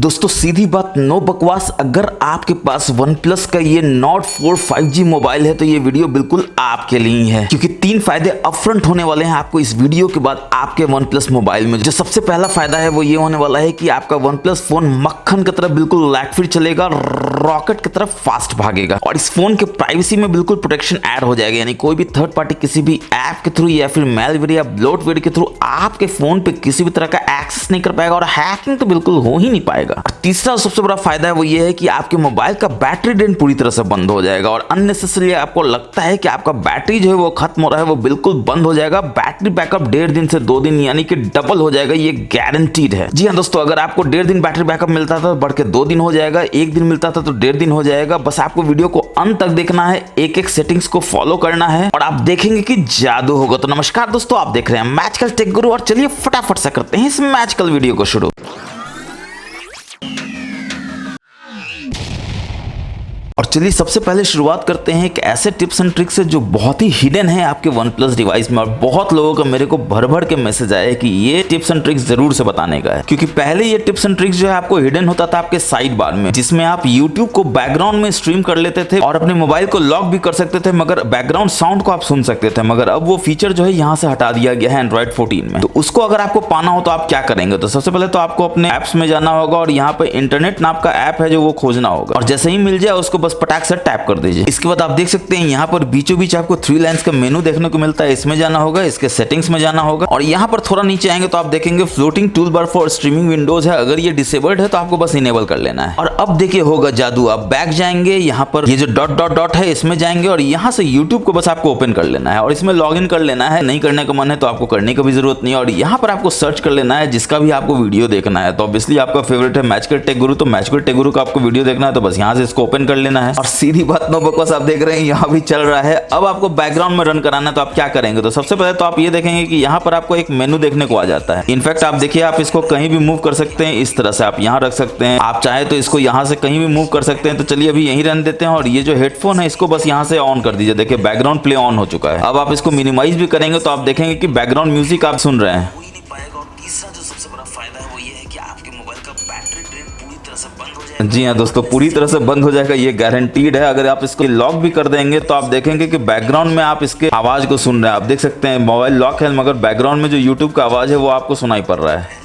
दोस्तों सीधी बात, नो बकवास, अगर आपके पास वन प्लस का ये नॉट 4 5G मोबाइल है तो ये वीडियो बिल्कुल आपके लिए है, क्योंकि 3 फायदे अपफ्रंट होने वाले हैं आपको इस वीडियो के बाद आपके वन प्लस मोबाइल में। जो सबसे पहला फायदा है वो ये होने वाला है कि आपका वन प्लस फोन मक्खन की तरफ बिल्कुल लैग फ्री चलेगा, रॉकेट की तरफ फास्ट भागेगा और इस फोन के प्राइवेसी में बिल्कुल प्रोटेक्शन ऐड हो जाएगा। यानी कोई भी थर्ड पार्टी किसी भी ऐप के थ्रू या फिर मेलवेयर या ब्लोटवेयर के थ्रू आपके फोन पे किसी भी तरह का एक्सेस नहीं कर पाएगा और हैकिंग तो बिल्कुल हो ही नहीं पाएगा। और तीसरा सबसे बड़ा फायदा है वो ये है कि आपके मोबाइल का बैटरी ड्रेन पूरी तरह से बंद हो जाएगा और अननेसेसरी आपको लगता है कि आपका बैटरी जो है वो खत्म हो रहा है, वो बिल्कुल बंद हो जाएगा। बैटरी बैकअप 1.5 दिन से 2 दिन यानी कि डबल हो जाएगा, ये गारंटीड है। जी हाँ दोस्तों, अगर आपको 1.5 दिन बैटरी बैकअप मिलता था तो बढ़ के 2 दिन हो जाएगा, 1 दिन मिलता था तो 1.5 दिन हो जाएगा। बस आपको वीडियो को अंत तक देखना है, एक एक सेटिंग्स को फॉलो करना है और आप देखेंगे कि जादू होगा। तो नमस्कार दोस्तों, आप देख रहे हैं मैजिकल टेक गुरु और चलिए फटाफट से करते हैं इस मैजिकल वीडियो को शुरू। और चलिए सबसे पहले शुरुआत करते हैं एक ऐसे टिप्स एंड ट्रिक्स से जो बहुत ही हिडन है आपके वन प्लस डिवाइस में। और बहुत लोगों का मेरे को भर भर के मैसेज आया है कि ये टिप्स एंड ट्रिक्स जरूर से बताने का है, क्योंकि पहले ये टिप्स एंड ट्रिक्स जो है आपको हिडन होता था आपके साइड बार में, जिसमें आप यूट्यूब को बैकग्राउंड में स्ट्रीम कर लेते थे और अपने मोबाइल को लॉक भी कर सकते थे, मगर बैकग्राउंड साउंड को आप सुन सकते थे। मगर अब वो फीचर जो है यहाँ से हटा दिया गया है एंड्रॉइड 14 में। तो उसको अगर आपको पाना हो तो आप क्या करेंगे, तो सबसे पहले तो आपको अपने एप्स में जाना होगा और यहाँ पे इंटरनेट नाम का ऐप है जो वो खोजना होगा और जैसे ही मिल जाए उसको बस पटाख से टैप कर दीजिए। इसके बाद आप देख सकते हैं यहाँ पर बीचों बीच आपको 3 लाइंस का मेनू देखने को मिलता है, इसमें जाना होगा, इसके सेटिंग्स में जाना होगा और यहाँ पर थोड़ा नीचे आएंगे तो आप देखेंगे floating tool bar for streaming Windows है। अगर ये डिसेबल्ड है तो आपको बस इनेबल कर लेना है। और अब देखिए होगा जादू, आप बैक जाएंगे, यहाँ पर ये जो डॉट डॉट डॉट है इसमें जाएंगे और यहाँ से यूट्यूब को बस आपको ओपन कर लेना है और इसमें लॉग इन कर लेना है। नहीं करने का मन है तो आपको करने की भी जरूरत नहीं है और यहाँ पर आपको सर्च कर लेना है जिसका भी आपको वीडियो देखना है। तो ऑब्वियसली आपका फेवरेट है मैजिकल टेक गुरु, तो मैजिकल टेक गुरु का आपको वीडियो देखना है तो बस यहाँ से इसको ओपन कर लेना है। और सीधी बात, नो बकवास, आप देख रहे हैं यहाँ भी चल रहा है। अब आपको बैकग्राउंड में रन कराना है तो आप क्या करेंगे, तो सबसे पहले तो आप ये देखेंगे कि यहाँ पर आपको एक मेनू देखने को आ जाता है। इनफैक्ट आप देखिए, आप इसको कहीं भी मूव कर सकते हैं, इस तरह से आप यहाँ रख सकते हैं, आप चाहे तो इसको यहाँ से कहीं भी मूव कर सकते हैं। तो चलिए अभी यहीं रहने देते हैं और ये जो हेडफोन है इसको बस यहाँ से ऑन कर दीजिए। देखिए बैकग्राउंड प्ले ऑन हो चुका है। अब आप इसको मिनिमाइज भी करेंगे तो आप देखेंगे कि बैकग्राउंड म्यूजिक आप सुन रहे हैं। तीसरा जो सबसे बड़ा फायदा है वो ये है कि आपके मोबाइल का बैटरी ड्रेन पूरी तरह से बंद हो जाएगा। जी हाँ दोस्तों, पूरी तरह से बंद हो जाएगा, ये गारंटीड है। अगर आप इसको लॉक भी कर देंगे तो आप देखेंगे कि बैकग्राउंड में आप इसके आवाज को सुन रहे हैं। आप देख सकते हैं मोबाइल लॉक है मगर बैकग्राउंड में जो यूट्यूब का आवाज है वो आपको सुनाई पड़ रहा है।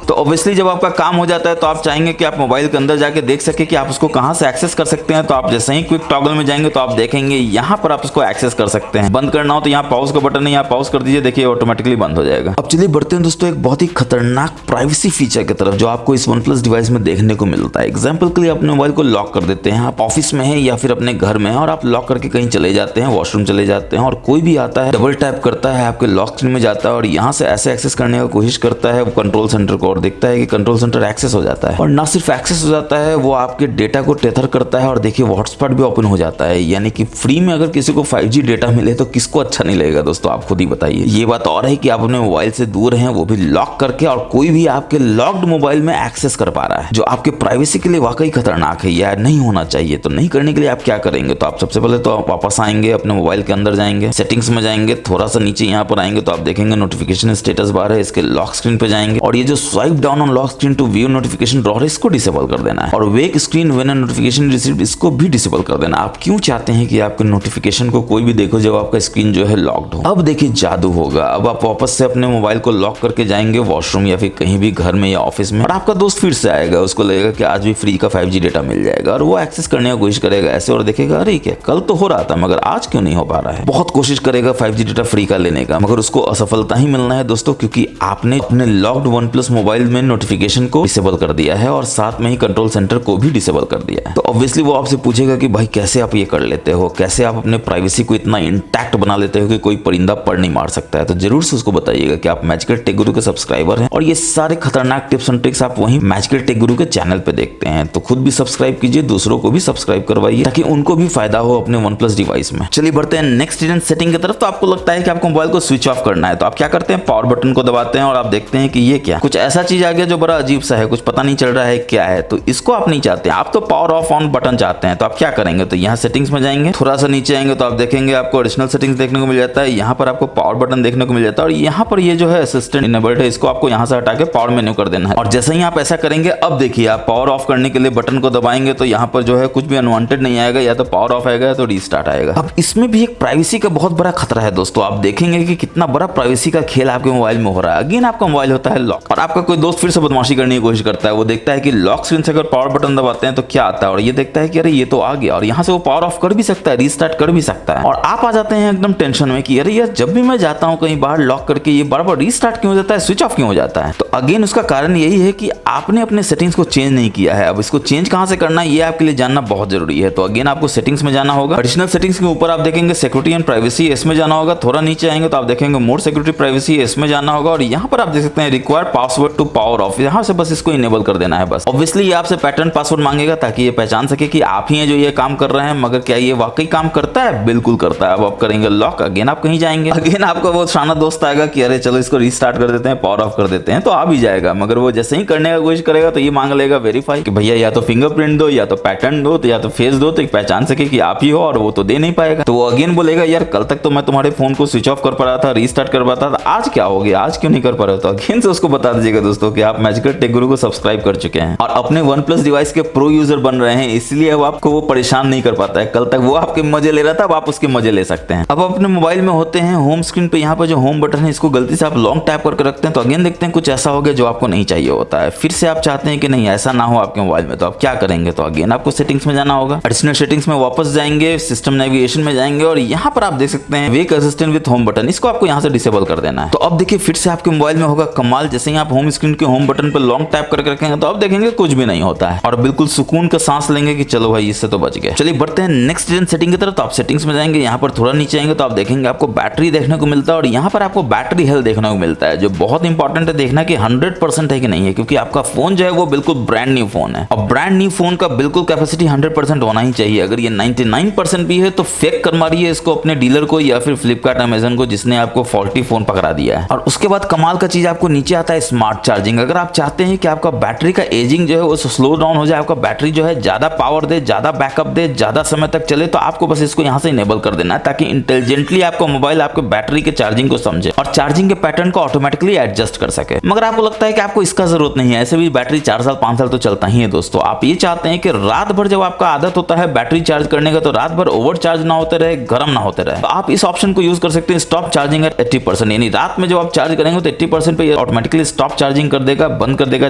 तो ऑब्वियसली जब आपका काम हो जाता है तो आप चाहेंगे कि आप मोबाइल के अंदर जाके देख सके कि आप उसको कहां से एक्सेस कर सकते हैं। तो आप जैसे ही क्विक टॉगल में जाएंगे तो आप देखेंगे यहां पर आप उसको एक्सेस कर सकते हैं। बंद करना हो तो यहाँ पॉज का बटन है, यहाँ पॉज कर दीजिए, देखिए ऑटोमेटिकली बंद हो जाएगा। अब चलिए बढ़ते हैं दोस्तों एक बहुत ही खतरनाक प्राइवेसी फीचर की तरफ जो आपको इस वन प्लस डिवाइस में देखने को मिलता है। एग्जाम्पल के लिए अपने मोबाइल को लॉक कर देते हैं, आप ऑफिस में है या फिर अपने घर में है और आप लॉक करके कहीं चले जाते हैं, वॉशरूम चले जाते हैं और कोई भी आता है, डबल टैप करता है, आपके लॉक स्क्रीन में जाता है और यहाँ से ऐसे एक्सेस करने की कोशिश करता है कंट्रोल सेंटर को और देखता है कि कंट्रोल सेंटर एक्सेस हो जाता है। और ना सिर्फ एक्सेस हो जाता है, वो आपके डेटा को टेथर करता है और देखिए हॉटस्पॉट भी ओपन हो जाता है। यानी कि फ्री में अगर किसी को 5G डेटा मिले तो किसको अच्छा नहीं लगेगा दोस्तों, आप खुद ही बताइए। ये बात और है कि आप अपने मोबाइल से दूर हैं, वो भी लॉक करके, और कोई भी आपके लॉक्ड मोबाइल में एक्सेस कर पा रहा है, जो आपके प्राइवेसी के लिए वाकई खतरनाक है, यह नहीं होना चाहिए। तो नहीं करने के लिए आप क्या करेंगे, तो आप सबसे पहले तो आप वापस आएंगे, अपने मोबाइल के अंदर जाएंगे, सेटिंग्स में जाएंगे, थोड़ा सा नीचे यहाँ पर आएंगे तो आप देखेंगे नोटिफिकेशन स्टेटस बार है, इसके लॉक स्क्रीन पे जाएंगे और ये जो swipe down on lock screen to view notification drawer इसको डिसेबल कर देना है और wake screen when notification received इसको भी डिसेबल कर देना। आप क्यों चाहते हैं कि आपके नोटिफिकेशन को कोई भी देखो जब आपका स्क्रीन जो है लॉक्ड हो। अब देखिए जादू होगा, अब आप वापस से अपने मोबाइल को लॉक करके जाएंगे वॉशरूम या फिर कहीं भी घर में या ऑफिस में और आपका दोस्त फिर से आएगा, उसको लगेगा कि आज भी फ्री का 5G डेटा मिल जाएगा और वो एक्सेस करने की कोशिश करेगा ऐसे और देखेगा अरे क्या कल तो हो रहा था मगर आज क्यों नहीं हो पा रहा है। बहुत कोशिश करेगा 5G डेटा फ्री का लेने का, मगर उसको असफलता ही मिलना है दोस्तों, क्योंकि आपने अपने लॉक्ड वन प्लस मोबाइल में नोटिफिकेशन को डिसेबल कर दिया है और साथ में ही कंट्रोल सेंटर को भी डिसेबल कर दिया है। तो ऑब्वियसली वो आपसे पूछेगा कि भाई कैसे आप ये कर लेते हो, कैसे आप अपने प्राइवेसी को इतना इंटैक्ट बना लेते हो कि कोई परिंदा पढ़ नहीं मार सकता है। तो जरूर से उसको बताइएगा कि आप मैजिकल टेक गुरु के सब्सक्राइबर हैं और ये सारे खतरनाक टिप्स एंड ट्रिक्स आप वहीं मैजिकल टेक गुरु के चैनल पे देखते हैं। तो खुद भी सब्सक्राइब कीजिए, दूसरों को भी सब्सक्राइब करवाइए ताकि उनको भी फायदा हो अपने वन प्लस डिवाइस में। चलिए बढ़ते हैं नेक्स्ट हिडन सेटिंग की तरफ। तो आपको लगता है कि आपको मोबाइल को स्विच ऑफ करना है तो आप क्या करते हैं, पावर बटन को दबाते हैं और आप देखते हैं कि ये क्या कुछ ऐसा ऐसा चीज आ गया जो बड़ा अजीब सा है, कुछ पता नहीं चल रहा है क्या है। तो इसको आप नहीं चाहते, आप तो पावर ऑफ ऑन बटन चाहते हैं। तो आप क्या करेंगे, तो यहाँ सेटिंग्स में जाएंगे, थोड़ा सा नीचे आएंगे तो आप देखेंगे आपको एडिशनल सेटिंग्स देखने को मिल जाता है। यहाँ पर आपको पावर बटन देखने को मिल जाता है और यहाँ पर ये जो है असिस्टेंट इनेबल्ड है, इसको आपको यहाँ से हटा के पावर मेन्यू कर देना है। और जैसे ही आप ऐसा करेंगे, अब देखिए आप पावर ऑफ करने के लिए बटन को दबाएंगे तो यहाँ पर जो है कुछ भी अनवांटेड नहीं आएगा, या तो पावर ऑफ आएगा तो रीस्टार्ट आएगा। अब इसमें भी एक प्राइवेसी का बहुत बड़ा खतरा है दोस्तों। आप देखेंगे कि कितना बड़ा प्राइवेसी का खेल आपके मोबाइल में हो रहा है। अगेन आपका मोबाइल होता है लॉक और आपका कोई दोस्त फिर से बदमाशी करने की कोशिश करता है। वो देखता है कि लॉक स्क्रीन से अगर पावर बटन दबाते हैं तो क्या आता है, और ये देखता है कि अरे ये तो आ गया, और यहाँ से वो पावर ऑफ कर भी सकता है, रीस्टार्ट कर भी सकता है। और आप आ जाते हैं एकदम टेंशन में कि अरे यार जब भी मैं जाता हूँ कहीं बाहर लॉक करके ये बार बार रीस्टार्ट क्यों हो जाता है, स्विच ऑफ क्यों हो जाता है। तो अगेन उसका कारण यही है कि आपने अपने सेटिंग्स को चेंज नहीं किया है। अब इसको चेंज कहाँ से करना है ये आपके लिए जानना बहुत जरूरी है। तो अगेन आपको सेटिंग्स में जाना होगा, एडिशनल सेटिंग्स के ऊपर आप देखेंगे सिक्योरिटी एंड प्राइवेसी, इसमें जाना होगा। थोड़ा नीचे आएंगे तो आप देखेंगे मोर सिक्योरिटी प्राइवेसी, इसमें जाना होगा। और यहाँ पर आप देख सकते हैं require password to power off, यहाँ से बस इसको इनेबल कर देना है बस। ऑब्वियसली ये आपसे पैटर्न पासवर्ड मांगेगा ताकि ये पहचान सके कि आप ही हैं जो ये काम कर रहे हैं। मगर क्या ये वाकई काम करता है? बिल्कुल करता है। अब आप करेंगे लॉक, अगेन आप कहीं जाएंगे, अगेन आपका वो शाना दोस्त आएगा कि अरे चलो इसको रीस्टार्ट कर देते हैं, पावर ऑफ कर देते हैं, तो आ भी जाएगा। मगर वो जैसे ही करने का कोशिश करेगा तो ये मांग लेगा वेरीफाई कि भैया या तो फिंगरप्रिंट दो, या तो पैटर्न दो, या तो फेस दो, तो पहचान सके कि आप ही हो। और वो तो दे नहीं पाएगा। तो वो अगेन बोलेगा यार कल तक तो मैं तुम्हारे फोन को स्विच ऑफ कर पा रहा था, रीस्टार्ट कर पाता था, आज क्या हो गया, आज क्यों नहीं कर पा रहे हो। तो अगेन से उसको बता दीजिएगा दोस्तों कि आप मैजिकल टेक गुरु को सब्सक्राइब कर चुके हैं और अपने OnePlus डिवाइस के प्रो यूजर बन रहे हैं, इसलिए अब आपको वो परेशान नहीं कर पाता है। कल तक वो आपके मजे ले रहा था, अब आप उसके मजे ले सकते हैं। अब अपने मोबाइल में होते हैं होम स्क्रीन पे, यहाँ पर जो होम बटन है इसको गलती से आप लॉन्ग टैप करके रखते हैं तो अगेन देखते हैं कुछ ऐसा हो गया जो आपको नहीं चाहिए होता है। फिर से आप चाहते हैं कि नहीं ऐसा ना हो आपके मोबाइल में, तो आप क्या करेंगे, तो अगेन आपको सेटिंग्स में जाना होगा, एडिशनल सेटिंग्स में वापस जाएंगे, सिस्टम नेविगेशन में जाएंगे और यहाँ पर आप देख सकते हैं वेक असिस्टेंट विद होम बटन, इसको आपको यहाँ से डिसेबल कर देना है। तो अब देखिए फिर से आपके मोबाइल में होगा कमाल। जैसे ही आप होम स्क्रीन के होम बटन पर लॉन्ग टैप करके रखेंगे तो अब देखेंगे कुछ भी नहीं होता है और बिल्कुल सुकून का सांस लेंगे कि चलो भाई इससे तो बच गए। चलिए बढ़ते हैं नेक्स्ट जेन सेटिंग की तरफ। तो आप सेटिंग्स में जाएंगे, यहाँ पर थोड़ा नीचे आएंगे तो आप देखेंगे आपको बैटरी देखने को मिलता है और यहाँ पर आपको बैटरी हेल्थ देखने को मिलता है, जो बहुत इंपॉर्टेंट है देखना कि 100% है कि नहीं है, क्योंकि आपका फोन जो है वो बिल्कुल ब्रांड न्यू फोन है और ब्रांड न्यू फोन का बिल्कुल कैपेसिटी 100% होना ही चाहिए। अगर ये 99% भी है तो फेक कर मारिए इसको अपने डीलर को या फिर फ्लिपकार्ट अमेजन को जिसने आपको फॉल्टी फोन पकड़ा दिया है। और उसके बाद कमाल का चीज आपको नीचे आता है स्मार्ट चार्जिंग। अगर आप चाहते हैं कि आपका बैटरी का एजिंग जो है वो स्लो डाउन हो जाए, आपका बैटरी जो है ज्यादा पावर दे, ज्यादा बैकअप दे, ज्यादा समय तक चले, तो आपको बस इसको यहाँ से इनेबल कर देना है ताकि इंटेलिजेंटली आपका मोबाइल आपके बैटरी के चार्जिंग को समझे और चार्जिंग के पैटर्न को ऑटोमेटिकली एडजस्ट कर सके। मगर आपको लगता है कि आपको इसका जरूरत नहीं है, ऐसे भी बैटरी 4 साल 5 साल तो चलता ही है दोस्तों। आप ये चाहते हैं कि रात भर जब आपका आदत होता है बैटरी चार्ज करने का तो रात भर ओवर चार्ज ना होते रहे, गर्म ना होते रहे, तो आप इस ऑप्शन को यूज कर सकते हैं स्टॉप चार्जिंग एट 80%। यानी रात में जब आप चार्ज करेंगे तो 80% पे ऑटोमेटिकली स्टॉप चार्जिंग कर देगा, बंद कर देगा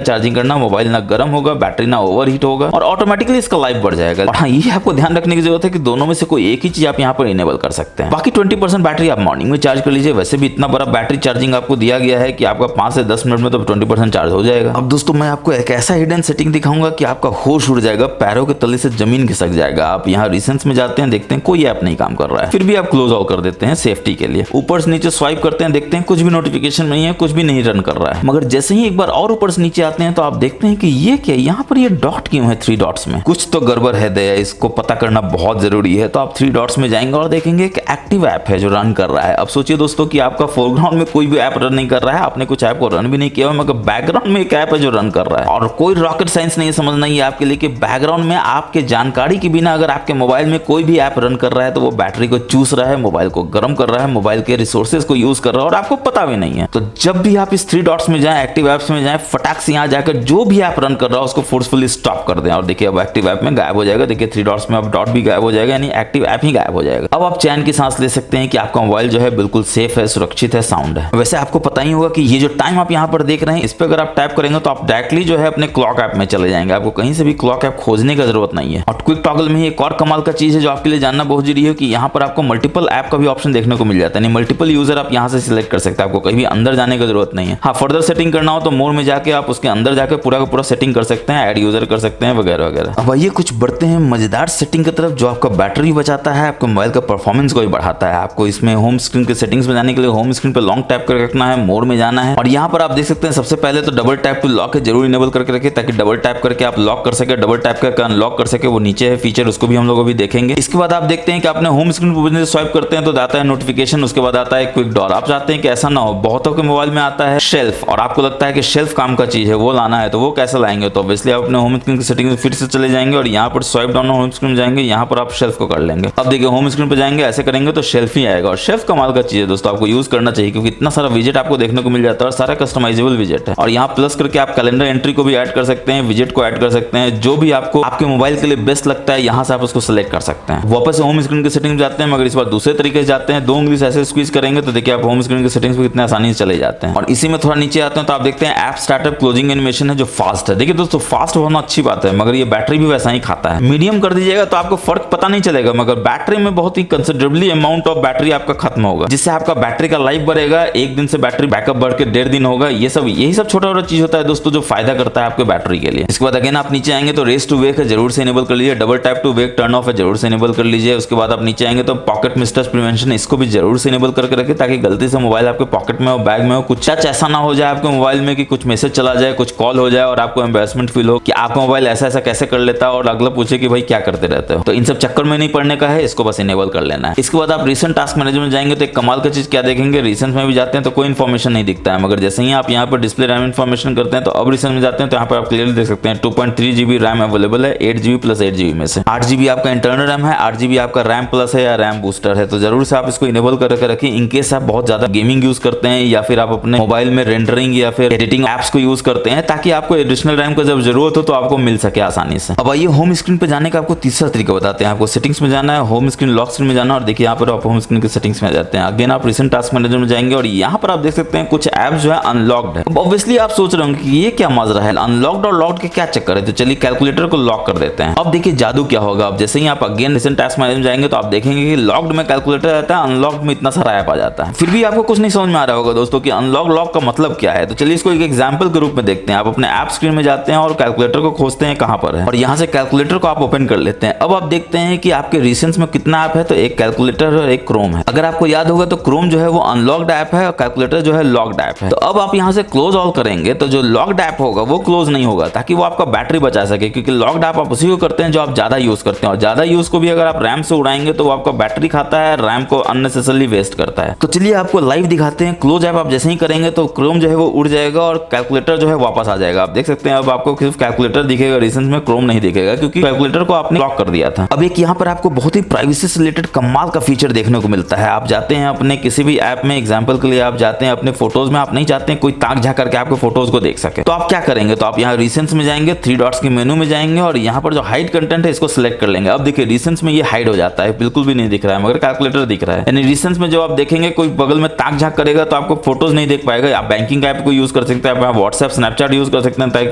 चार्जिंग करना, मोबाइल ना गर्म होगा, बैटरी ना ओवर हीट होगा और ऑटोमेटिकली इसका लाइफ बढ़ जाएगा। और हाँ, ये आपको ध्यान रखने की जरूरत है कि दोनों में से कोई एक ही चीज आप यहाँ पर इनेबल कर सकते हैं। बाकी 20% बैटरी आप मॉर्निंग में चार्ज कर लीजिए। वैसे भी इतना बड़ा बैटरी चार्जिंग आपको दिया गया है कि आपका 5 से 10 मिनट में तो 20% चार्ज हो जाएगा। अब दोस्तों मैं आपको एक ऐसा हिडन सेटिंग दिखाऊंगा कि आपका होश उड़ जाएगा, पैरों के तले से जमीन खिसक जाएगा। आप यहाँ रिसेंस में जाते हैं, देखते हैं कोई ऐप नहीं काम कर रहा है, फिर भी आप क्लोज आउट कर देते हैं सेफ्टी के लिए। ऊपर से नीचे स्वाइप करते हैं, देखते हैं कुछ भी नोटिफिकेशन नहीं है, कुछ भी नहीं रन कर रहा है। मगर जैसे ही एक बार और ऊपर से नीचे आते हैं तो आप देखते हैं कि ये क्या, यहाँ पर ये डॉट क्यों है 3 डॉट्स में, कुछ तो गड़बड़ है दया, इसको पता करना बहुत जरूरी है। तो आप 3 डॉट्स में जाएंगे और देखेंगे कि एक्टिव ऐप है जो रन कर रहा है। अब सोचिए दोस्तों कि आपका फोरग्राउंड में कोई भी ऐप रन नहीं कर रहा है, आपने कुछ ऐप को रन भी नहीं किया, मगर बैकग्राउंड में एक ऐप है जो रन कर रहा है। और कोई रॉकेट साइंस नहीं समझना ही आपके लिए कि बैकग्राउंड में आपके जानकारी के बिना अगर आपके मोबाइल में कोई भी ऐप रन कर रहा है तो वो बैटरी को चूस रहा है, मोबाइल को गर्म कर रहा है, मोबाइल के रिसोर्सेज को यूज कर रहा है और आपको पता भी नहीं है। तो जब भी आप इस 3 डॉट्स में जाएं, एक्टिव ऐप्स में जाएं, फटाक से यहाँ जाकर जो भी ऐप रन कर रहा है उसको फोर्सफुली स्टॉप कर दें और देखिए अब एक्टिव ऐप में गायब हो जाएगा। देखिए 3 डॉट्स में अब डॉट भी गायब हो जाएगा, यानी एक्टिव ऐप ही गायब हो जाएगा। अब आप चैन की सांस ले सकते हैं कि आपका मोबाइल जो है बिल्कुल सेफ है, सुरक्षित है, साउंड है। वैसे आपको पता ही होगा कि ये जो टाइम आप यहाँ पर देख रहे हैं इस पर अगर आप टैप करेंगे तो आप डायरेक्टली जो है अपने क्लॉक ऐप में चले जाएंगे, आपको कहीं से भी क्लॉक ऐप खोजने की जरूरत नहीं है। और क्विक टॉगल में एक और कमाल का चीज है जो आपके लिए जानना बहुत जरूरी है कि यहाँ पर आपको मल्टीपल ऐप का भी ऑप्शन देखने को मिल जाता है, मल्टीपल यूजर आप यहाँ से सिलेक्ट कर सकते हैं, आपको कहीं भी अंदर जाने की जरूरत नहीं है। हाँ, फर्दर सेटिंग करना हो तो मोर में जाके आप उसके अंदर जाकर पूरा का पूरा सेटिंग कर सकते हैं, ऐड यूजर कर सकते हैं वगैरह वगैरह। अब आइए कुछ बढ़ते हैं मजेदार सेटिंग की तरफ जो आपका बैटरी बचाता है, आपके मोबाइल का परफॉर्मेंस को भी बढ़ाता है। आपको इसमें होम स्क्रीन के सेटिंग्स में जाने के लिए होम स्क्रीन पे लॉन्ग टैप करके रखना है, मोर में जाना है और यहाँ पर आप देख सकते हैं सबसे पहले तो डबल टैप टू लॉक है, जरूर इनेबल करके रखिए ताकि डबल टैप करके आप लॉक कर सके, डबल टैप करके अनलॉक कर सके। वो नीचे है फीचर, उसको भी हम लोग अभी देखेंगे। इसके बाद आप देखते हैं कि आपने होम स्क्रीन पर स्वाइप करते हैं तो आता है नोटिफिकेशन, उसके बाद आता है क्विक डॉर। आप चाहते हैं कि ऐसा ना हो, बहुतों के मोबाइल में आता है शेल्फ और आपको लगता लगता है कि शेल्फ काम का चीज है वो लाना है, तो वो कैसे लाएंगे? तो ऑब्वियसली आप अपने होम स्क्रीन की सेटिंग में फिर से चले जाएंगे और यहाँ पर स्वाइप डाउन होम स्क्रीन जाएंगे, यहाँ पर आप शेल्फ को कर लेंगे। अब देखिए होम स्क्रीन पे जाएंगे, ऐसे करेंगे तो शेल्फ ही आएगा। और शेल्फ कमाल का चीज है दोस्तों, आपको यूज करना चाहिए क्योंकि इतना सारा विजेट आपको देखने को मिल जाता है और सारा कस्टमाइजेबल विजेट है। और यहाँ प्लस करके आप कैलेंडर एंट्री को भी ऐड कर सकते हैं, विजेट को ऐड कर सकते हैं, जो भी आपको आपके मोबाइल के लिए बेस्ट लगता है यहाँ से आप उसको सिलेक्ट कर सकते हैं। वापस होम स्क्रीन की सेटिंग में जाते हैं, मगर इस बार दूसरे तरीके से जाते हैं। 2 उंगली से ऐसे स्क्वीज करेंगे तो देखिए आप होम स्क्रीन की सेटिंग्स पे कितने आसानी से चले जाते हैं। और इसी में थोड़ा नीचे आते हैं तो आप देखते हैं ऐप स्टार्टअप क्लोजिंग एनिमेशन है जो फास्ट है। देखिए दोस्तों फास्ट होना अच्छी बात है, मगर ये बैटरी भी वैसा ही खाता है। मीडियम कर दीजिएगा तो आपको फर्क पता नहीं चलेगा, मगर बैटरी में बहुत ही कंसिडरेबली अमाउंट ऑफ बैटरी आपका खत्म होगा, जिससे आपका बैटरी का लाइफ बढ़ेगा। एक दिन से बैटरी बैकअप बढ़ के 1.5 दिन होगा। यही सब छोटा छोटा चीज होता है दोस्तों जो फायदा करता है आपके बैटरी के लिए। इसके बाद अगेन आप नीचे आएंगे तो रेस टू वेक है, जरूर से इनेबल कर लीजिए। Double tap to wake turn off है, जरूर से इनेबल कर लीजिए। उसके बाद आप नीचे आएंगे तो पॉकेट मिस्टच प्रिवेंशन, इसको भी जरूर से इनेबल करके रखिए ताकि गलती से मोबाइल आपके पॉकेट में हो, बैग में हो, कुछ टच ऐसा ना हो जाए आपके मोबाइल में कि कुछ मैसेज चला जाए, कुछ कॉल हो जाए और आपको एम्बैरेसमेंट फील हो कि आपका मोबाइल ऐसा ऐसा कैसे कर लेता है और अगला पूछे कि भाई क्या करते रहते हो। तो इन सब चक्कर में नहीं पड़ने का है, इसको बस इनेबल कर लेना है। इसके बाद आप रिसेंट टास्क मैनेजर में जाएंगे तो एक कमाल का चीज क्या देखेंगे, रिसेंट में भी जाते हैं तो कोई इन्फॉर्मेशन नहीं दिखता है, मगर जैसे ही आप यहाँ पर डिस्प्ले रैम इन्फॉर्मेशन करते हैं तो अब रिसेंट में जाते हैं तो यहाँ पर आप क्लियरली देख सकते हैं 2.3 GB रैम अवेलेबल है, 8 GB प्लस 8 GB में से 8 GB आपका इंटरनल रैम है, 8 GB आपका रैम प्लस है या रैम बूस्टर है। तो जरूर से आप इसको इनेबल करके रखिए इनकेस आप बहुत ज्यादा गेमिंग यूज करते हैं या फिर आप अपने मोबाइल में रेंडरिंग या फिर एडिटिंग एप्स को यूज करते हैं, ताकि आपको एडिशनल रैम का जब जरूरत हो तो आपको मिल सके आसानी से। अब आइए होम स्क्रीन पे जाने का आपको तीसरा तरीका बताते हैं। आपको सेटिंग्स में जाना है, होम स्क्रीन लॉक स्क्रीन में जाना और देखिए यहाँ पर आप होम स्क्रीन के सेटिंग्स में आ जाते हैं। अगेन आप रिसेंट टास्क मैनेजर में जाएंगे और यहाँ पर आप देख सकते हैं कुछ एप्स जो है अनलॉक्ड है। ऑब्वियसली आप सोच रहे होंगे कि ये क्या मजा है, अनलॉक्ड और लॉक्ड के क्या चक्कर है, तो चलिए कैलकुलेटर को लॉक कर देते हैं। अब देखिए जादू क्या होगा। अब जैसे ही आप अगेन रिसेंट टास्क मैनेजर में जाएंगे तो आप देखेंगे कि लॉक्ड में कैलकुलेटर रहता है, अनलॉक्ड में इतना सारा ऐप आ जाता है। फिर भी आपको कुछ नहीं समझ में आ रहा होगा दोस्तों कि अनलॉक लॉक का मतलब क्या है, तो चलिए इसको एक एग्जांपल के रूप में देखते हैं। आप अपने ऐप स्क्रीन में जाते हैं और कैलकुलेटर को खोजते हैं कहां पर है और यहां से कैलकुलेटर को आप ओपन कर लेते हैं। अब आप देखते हैं कि आपके रिसेंट्स में कितना ऐप है, तो एक कैलकुलेटर और एक क्रोम है। अगर आपको याद होगा तो क्रोम जो है वो अनलॉक्ड ऐप है और कैलकुलेटर जो है लॉक्ड ऐप है। तो अब आप यहां से क्लोज ऑल करेंगे तो जो लॉक्ड ऐप होगा वो क्लोज नहीं होगा, ताकि वो आपका बैटरी बचा सके, क्योंकि लॉक्ड ऐप आप उसी को करते हैं जो आप ज्यादा यूज करते हैं और ज्यादा यूज को भी अगर आप रैम से उड़ाएंगे तो वो आपका बैटरी खाता है, रैम को अननेसेसरली वेस्ट करता है। तो चलिए आपको लाइव दिखाते हैं। क्लोज ऐप आप जैसे ही करेंगे तो क्रोम जो है वो उड़ जाएगा और कैलकुलेटर जो है वापस आ जाएगा। आप देख सकते हैं अब आपको सिर्फ कैलकुलेटर दिखेगा, रिसेंट में क्रोम नहीं दिखेगा क्योंकि कैलकुलेटर को आपने लॉक कर दिया था। अब एक यहाँ पर आपको बहुत ही प्राइवेसी से रिलेटेड कमाल का फीचर देखने को मिलता है। आप जाते हैं अपने किसी भी ऐप में, एग्जांपल के लिए आप जाते हैं अपने फोटोज में, आप नहीं चाहते हैं कोई ताक झांक करके आपके फोटोज को देख सके, तो आप क्या करेंगे, तो आप यहाँ रिसेंट्स में जाएंगे, 3 डॉट्स के मेनू में जाएंगे और यहाँ पर जो हाइड कंटेंट है इसको सिलेक्ट कर लेंगे। अब देखिए रिसेंट्स में ये हाइड हो जाता है, बिल्कुल भी नहीं दिख रहा है, मगर कैलकुलेटर दिख रहा है। यानी रिसेंट्स में जो आप देखेंगे कोई बगल में ताक झांक करेगा तो आपको फोटोज नहीं देख पाएगा। आप बैंकिंग ऐप को यूज कर सकते हैं, आप व्हाट्सएप स्नैपचैट यूज कर सकते हैं ताकि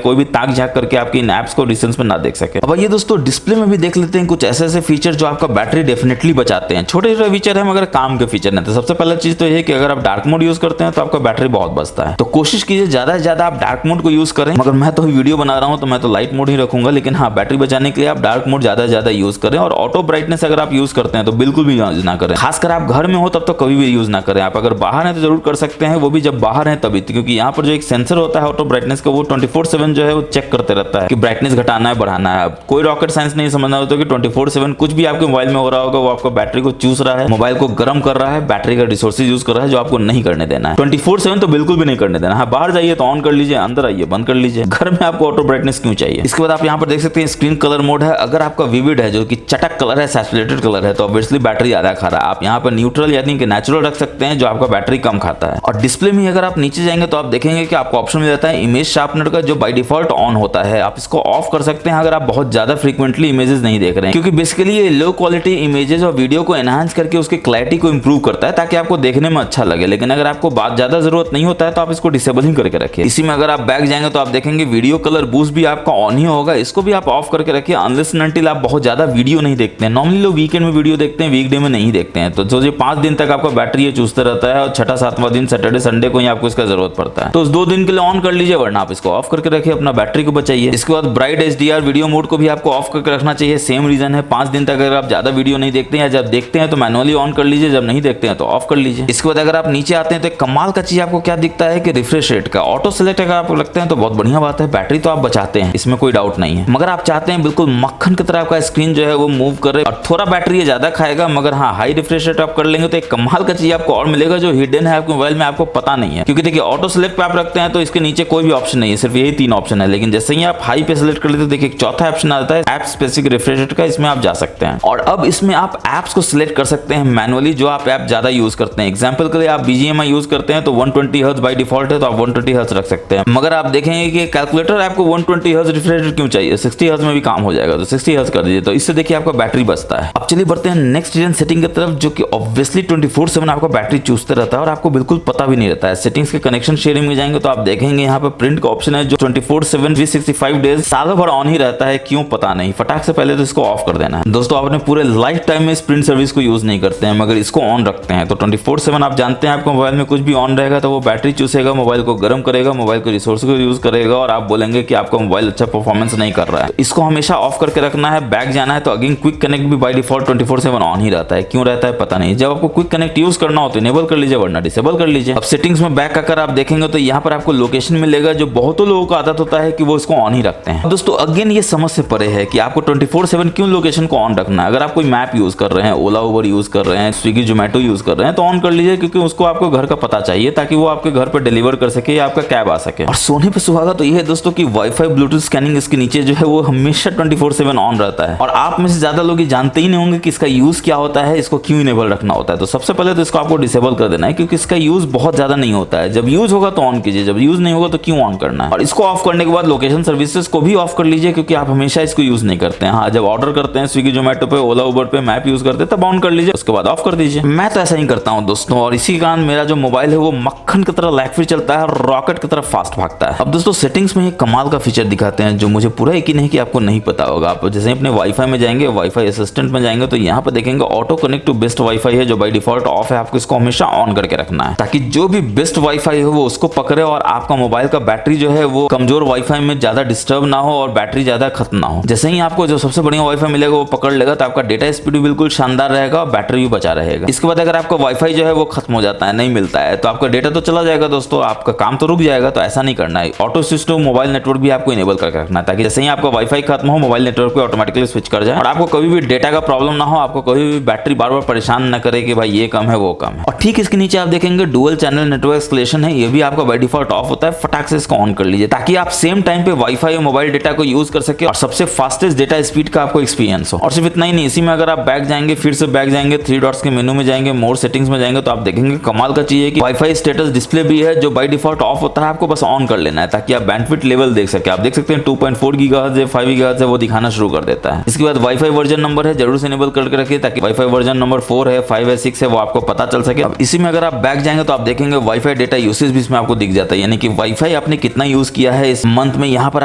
कोई भी ताक झांक करके आपकी इन ऐप्स को रिसेंट्स में ना देख सके। अब ये दोस्तों डिस्प्ले में भी देख लेते हैं कुछ ऐसे ऐसे फीचर जो आपका बैटरी डेफिनेटली बचाते हैं। छोटे छोटे फीचर है मगर काम के फीचर नहीं। तो सबसे पहला चीज तो ये कि अगर आप डार्क मोड यूज करते हैं तो आपका बैटरी बहुत बचता है, तो कोशिश कीजिए ज्यादा से ज्यादा आप डार्क मोड को यूज करें। मगर मैं तो वीडियो बना रहा हूं तो मैं तो लाइट मोड ही रखूंगा, लेकिन हाँ बैटरी बचाने के लिए आप डार्क मोड ज्यादा से ज्यादा यूज करें। और ऑटो ब्राइटनेस अगर आप यूज करते हैं तो बिल्कुल भी यूज ना करें, खासकर आप घर में हो तब तो कभी भी यूज ना करें। आप अगर बाहर हैं तो जरूर कर सकते हैं, वो भी जब बाहर हैं तभी, क्योंकि यहाँ पर जो एक सेंसर होता है ऑटो ब्राइटनेस का वो 24/7 जो है वो चेक करते रहता है कि ब्राइटनेस घटाना है बढ़ाना है। कोई रॉकेट साइंस नहीं समझना होता कि 24/7 कुछ भी आपके मोबाइल में हो रहा होगा वो आपका बैटरी को चूस रहा है, मोबाइल को गर्म कर रहा है, बैटरी का रिसोर्सेज यूज कर रहा है, जो आपको नहीं करने देना है। 24/7 तो बिल्कुल भी नहीं करने देना है। बाहर जाइए तो ऑन कर लीजिए, अंदर आइए बंद कर लीजिए। घर में आपको ऑटो ब्राइटनेस क्यों चाहिए। इसके बाद आप यहाँ पर देख सकते हैं स्क्रीन कलर मोड है। अगर आपका विविड है जो कि चटक कलर है, सैचुरेटेड कलर है, तो ऑब्वियसली बैटरी ज्यादा खा रहा है। आप यहाँ पर न्यूट्रल यानी कि नेचुरल रख सकते हैं जो आपका बैटरी कम खाता है। और डिस्प्ले में अगर आप नीचे जाएंगे तो आप देखेंगे कि आपको ऑप्शन मिल जाता है इमेज शार्पनर का, जो बाय डिफॉल्ट ऑन होता है। आप इसको ऑफ कर सकते हैं अगर आप बहुत ज्यादा फ्रीक्वेंटली इमेजेस नहीं देख रहे हैं, क्योंकि बेसिकली ये लो क्वालिटी इमेजेस और वीडियो को एनहांस करके उसकी क्लैरिटी को इंप्रूव करता है ताकि आपको देखने में अच्छा लगे। लेकिन अगर आपको बात ज्यादा जरूरत नहीं होता है तो आप इसको डिसेबल ही करके रखिए। इसी में अगर आप बैक जाएंगे तो आप देखेंगे वीडियो कलर बूस्ट भी आपका ऑन ही होगा, इसको भी आप ऑफ करके रखिए अनलेस एंड अनटिल आप बहुत ज्यादा वीडियो नहीं देखते हैं। नॉर्मली लोग वीकेंड में वीडियो देखते हैं, वीकडे में नहीं देखते हैं। तो सोचिए 5 दिन तक आपका बैटरी ये चूसता रहता है और छठा 7वां दिन सैटरडे संडे को ही आपको इसका जरूरत पड़ता है। तो उस 2 दिन के लिए ऑन कर लीजिए, वरना आप इसको ऑफ करके रखिए, अपना बैटरी को बचाइए। इसके बाद ब्राइट HDR वीडियो मोड को भी आपको ऑफ करके रखना चाहिए। सेम रीजन है, 5 दिन तक अगर आप ज्यादा वीडियो नहीं देखते हैं या जब देखते हैं तो मैनुअली ऑन कर लीजिए, जब नहीं देखते हैं तो ऑफ कर लीजिए। इसके बाद अगर आप नीचे आते हैं तो एक कमाल का चीज आपको क्या दिखता है कि रिफ्रेश रेट का ऑटो सेलेक्ट अगर आपको लगता है तो बहुत बढ़िया बात है, बैटरी तो आप बचाते हैं, इसमें कोई डाउट नहीं है। मगर आप चाहते हैं बिल्कुल मक्खन की तरह आपका स्क्रीन जो है वो मूव करे और थोड़ा बैटरी ये ज्यादा खाएगा, मगर हाँ हाई रिफ्रेश रेट आप कर लेंगे तो एक कमाल का चीज आपको और मिलेगा जो हिडन है आपके मोबाइल में, आपको पता नहीं है। क्योंकि देखिए ऑटो सेलेक्ट पे आप रखते हैं तो इसके नीचे कोई भी ऑप्शन नहीं है, सिर्फ यही 3 ऑप्शन है। लेकिन जैसे ही आप हाई पे सेलेक्ट कर लेते हैं, देखिए एक चौथा ऑप्शन आता है ऐप स्पेसिफिक रिफ्रेश रेट का, इसमें आप जा सकते हैं। और अब इसमें आप एप्स को सिलेक्ट कर सकते हैं मैनुअली, जो आप ऐप ज्यादा यूज करते हैं। एग्जांपल के लिए आप BGMI यूज करते हैं तो 120 हर्ट्ज बाय डिफॉल्ट है, तो आप 120 हर्ट्ज रख सकते हैं। मगर आप देखेंगे कि कैलकुलेटर आपको 120 हर्ट्ज रिफ्रेश रेट क्यों चाहिए, 60 हर्ट्ज में भी काम हो जाएगा, तो 60 हर्ट्ज कर दीजिए। तो इससे देखिए आपका बैटरी बचता है। अब चलिए बढ़ते हैं नेक्स्ट जेन सेटिंग की तरफ, जो कि ऑब्वियसली 24/7 आपका बैटरी चूसते रहता है और आपको बिल्कुल पता भी नहीं रहता है। सेटिंग्स के कनेक्शन शेयरिंग में जाएंगे तो आप देखेंगे यहाँ पे प्रिंट का ऑप्शन है, जो 24/7 365 डेज सालों भर ऑन ही रहता है, क्यों पता नहीं। फटाक से पहले तो इसको ऑफ कर देना है। दोस्तों, आप अपने पूरे लाइफ टाइम में इस प्रिंट सर्विस को यूज नहीं करते हैं, मगर इसको ऑन रखते हैं तो 24/7 आप जानते हैं आपके मोबाइल में कुछ भी ऑन रहेगा तो वो बैटरी चूसेगा, मोबाइल को गर्म करेगा, मोबाइल के रिसोर्स को यूज करेगा और आप बोलेंगे कि आपका मोबाइल अच्छा परफॉर्मेंस नहीं कर रहा है। तो इसको हमेशा ऑफ करके रखना है। बैक जाना है तो अगेन क्विक कनेक्ट भी बाय डिफॉल्ट 24/7 ऑन ही रहता है, क्यों रहता है पता नहीं। जब आपको क्विक कनेक्ट यूज करना हो तो इनेबल कर लीजिए, वरना डिसेबल कर लीजिए। अब सेटिंग्स में बैक आकर आप देखेंगे तो यहाँ पर आपको लोकेशन मिलेगा, जो बहुतों लोगों को आदत होता है कि वो इसको ऑन ही रखते हैं। दोस्तों अगेन ये समझ से परे है कि आपको 24/7 क्यों लोकेशन को ऑन रखना है। अगर आप कोई मैप यूज कर रहे हैं, ओला उबर यूज कर रहे हैं, स्विगी जोमेटो यूज कर रहे हैं, तो ऑन कर लीजिए, क्योंकि उसको आपको घर का पता चाहिए ताकि वो आपके घर पर डिलीवर कर सके या आपका कैब आ सके। और सोने पे सुहागा तो ये है दोस्तों कि वाईफाई ब्लूटूथ स्कैनिंग इसके नीचे जो है वो हमेशा 24/7 ऑन रहता है। और आप में से ज्यादा लोग ये जानते ही नहीं होंगे कि इसका यूज क्या होता है, इसको क्यों इनेबल रखना होता है। तो सबसे पहले तो इसको आपको डिसेबल कर देना है, क्योंकि इसका यूज बहुत ज्यादा नहीं होता है। जब यूज होगा तो ऑन कीजिए, जब यूज नहीं होगा तो क्यों ऑन करना है। और इसको ऑफ करने के बाद लोकेशन सर्विसेज को भी ऑफ कर लीजिए, क्योंकि आप हमेशा इसको यूज नहीं करते हैं। हाँ, जब ऑर्डर करते हैं स्विगी जोमेटो पे, ओला उबर पे, मैप यूज करते हैं तब ऑन कर लीजिए, उसके बाद ऑफ कर दीजिए। मैं तो ऐसा ही करता हूँ दोस्तों, और इसी कारण मेरा जो मोबाइल है वो मक्खन की तरह लैग फ्री चलता है और रॉकेट की तरह फास्ट भागता है। अब दोस्तों सेटिंग्स में एक कमाल का फीचर दिखाते हैं, जो मुझे पूरा यकीन है कि आपको नहीं पता होगा। आप जैसे अपने वाईफाई में जाएंगे, वाईफाई असिस्टेंट में जाएंगे, तो यहाँ पर देखेंगे auto connect to best wifi है, जो बाय डिफॉल्ट ऑफ है। आपको इसको हमेशा ऑन करके रखना है, ताकि जो भी बेस्ट वाईफाई है वो उसको पकड़े और आपका मोबाइल का बैटरी जो है वो कमजोर वाईफाई में ज्यादा डिस्टर्ब ना हो और बैटरी ज्यादा खत्म ना हो। जैसे ही आपको जो सबसे बढ़िया वाईफाई मिलेगा वो पकड़ लेगा, तो आपका डेटा स्पीड भी बिल्कुल शानदार रहेगा और बैटरी भी बचा रहेगा। इसके बाद अगर आपका वाईफाई जो है वो खत्म हो जाता है, नहीं मिलता है, तो आपका डेटा तो चला जाएगा दोस्तों, आपका काम तो रुक जाएगा। तो ऐसा नहीं करना है। ऑटो स्विच मोबाइल नेटवर्क भी आपको इनेबल करके रखना है, ताकि जैसे ही आपका वाईफाई खत्म हो, मोबाइल नेटवर्क पे ऑटोमेटिकली स्विच कर जाए और आपको कभी भी डेटा का प्रॉब्लम ना हो, आपको कभी भी बैटरी बार बार परेशान ना करे कि भाई ये कम है वो कम है। और ठीक इसके नीचे आप देखेंगे डुअल चैनल नेटवर्क एक्सक्लेशन है, ये भी आपका बाय डिफॉल्ट ऑफ होता है। फटाक से इसको ऑन कर लीजिए, ताकि आप सेम टाइम पे वाईफाई और मोबाइल डेटा को यूज कर सके और सबसे फास्टेस्ट डेटा स्पीड का आपको एक्सपीरियंस हो। और सिर्फ इतना ही नहीं, इसी में अगर आप बैक जाएंगे, फिर से बैक जाएंगे, 3 डॉट्स के मेनू में जाएंगे, मोर सेटिंग्स में जाएंगे, तो आप देखेंगे कमाल का चीज है कि वाईफाई स्टेटस डिस्प्ले भी है, जो बाय डिफॉल्ट ऑफ होता है। आपको बस ऑन कर लेना है, ताकि आप बैंडविड्थ लेवल देख सके। आप देख सकते हैं 2.4 गीगाहर्ट्ज है, 5 गीगाहर्ट्ज है, वो दिखाना शुरू कर देता है। इसके बाद वाईफाई वर्जन नंबर है, जरूर से इनेबल करके रखिए, ताकि वाईफाई वर्जन नंबर 4 है, 5 है, 6 है, वो आपको पता चल सके। अब इसी में अगर आप बैक जाएंगे तो आप देखेंगे वाईफाई डेटा यूसेज भी इसमें आपको दिख जाता है, यानी कि वाईफाई आपने कितना यूज किया है इस मंथ में, यहाँ पर